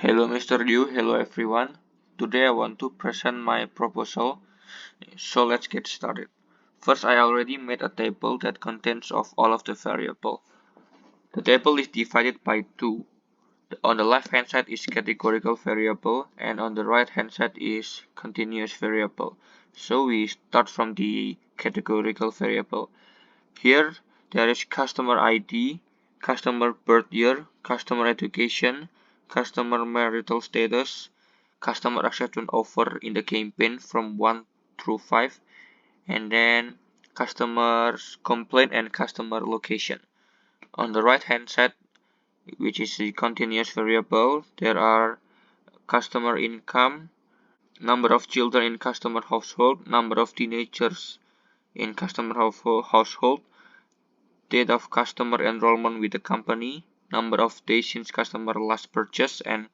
Hello Mr. Liu, hello everyone. Today I want to present my proposal, so let's get started. First, I already made a table that contains of all of the variable. The table is divided by two. On the left hand side is categorical variable and on the right hand side is continuous variable. So we start from the categorical variable. Here there is customer ID, customer birth year, customer education, customer marital status, customer acceptance offer in the campaign from 1 through 5, and then customer's complaint and customer location. On the right hand side, which is the continuous variable, there are customer income, number of children in customer household, number of teenagers in customer household, date of customer enrollment with the company, number of days since customer last purchase, and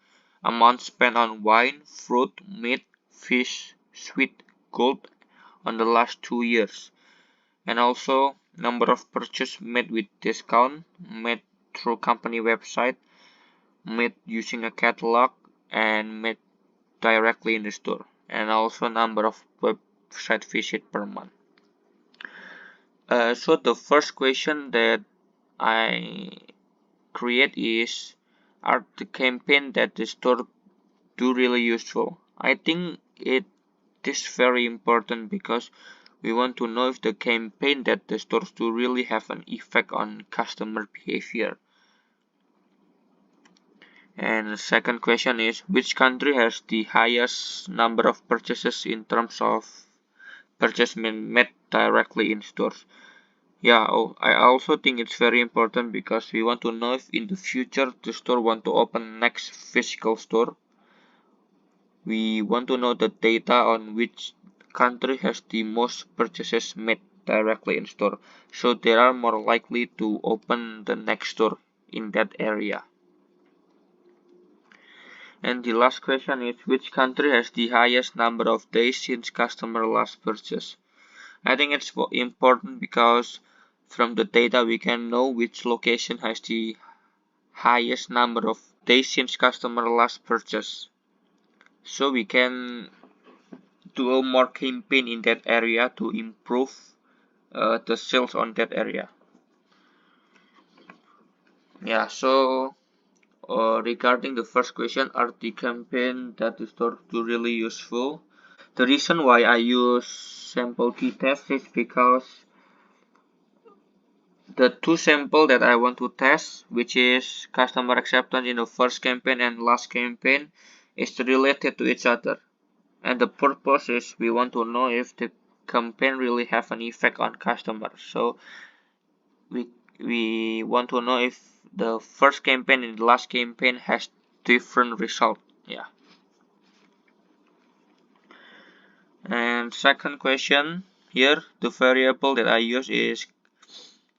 amount spent on wine, fruit, meat, fish, sweet, gold on the last 2 years. And also number of purchase made with discount, made through company website, made using a catalog, and made directly in the store. And also number of website visit per month. So the first question that I create is, are the campaign that the store do really useful? I think it is very important because we want to know if the campaign that the stores do really have an effect on customer behavior. And the second question is, which country has the highest number of purchases in terms of purchase made directly in stores? Yeah, I also think it's very important because we want to know if in the future the store want to open next physical store. We want to know the data on which country has the most purchases made directly in store, so they are more likely to open the next store in that area. And the last question is, which country has the highest number of days since customer last purchase? I think it's important because from the data we can know which location has the highest number of days since customer last purchase. So we can do a more campaign in that area to improve the sales on that area. Yeah, so regarding the first question, are the campaign that the store do really useful? The reason why I use sample t-test is because the two sample that I want to test, which is customer acceptance in the first campaign and last campaign, is related to each other. And the purpose is we want to know if the campaign really have an effect on customers. So we want to know if the first campaign and the last campaign has different result. Yeah. And second question here, the variable that I use is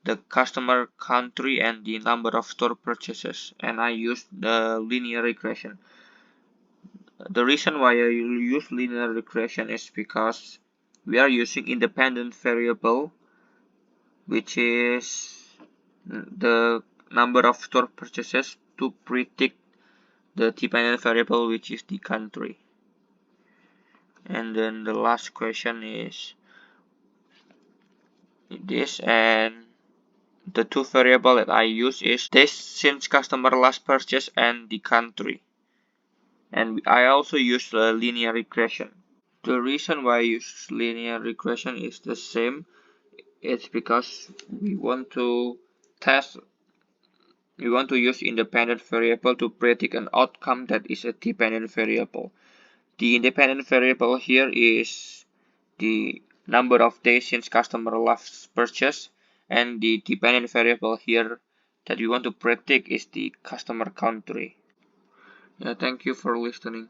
the customer country and the number of store purchases, and I use the linear regression. The reason why I use linear regression is because we are using independent variable, which is the number of store purchases, to predict the dependent variable, which is the country. And then the last question is this, and the two variable that I use is days since customer last purchase and the country. And I also use linear regression. The reason why I use linear regression is the same. It's because we want to use independent variable to predict an outcome that is a dependent variable. The independent variable here is the number of days since customer last purchase, and the dependent variable here that we want to predict is the customer country. Yeah, thank you for listening.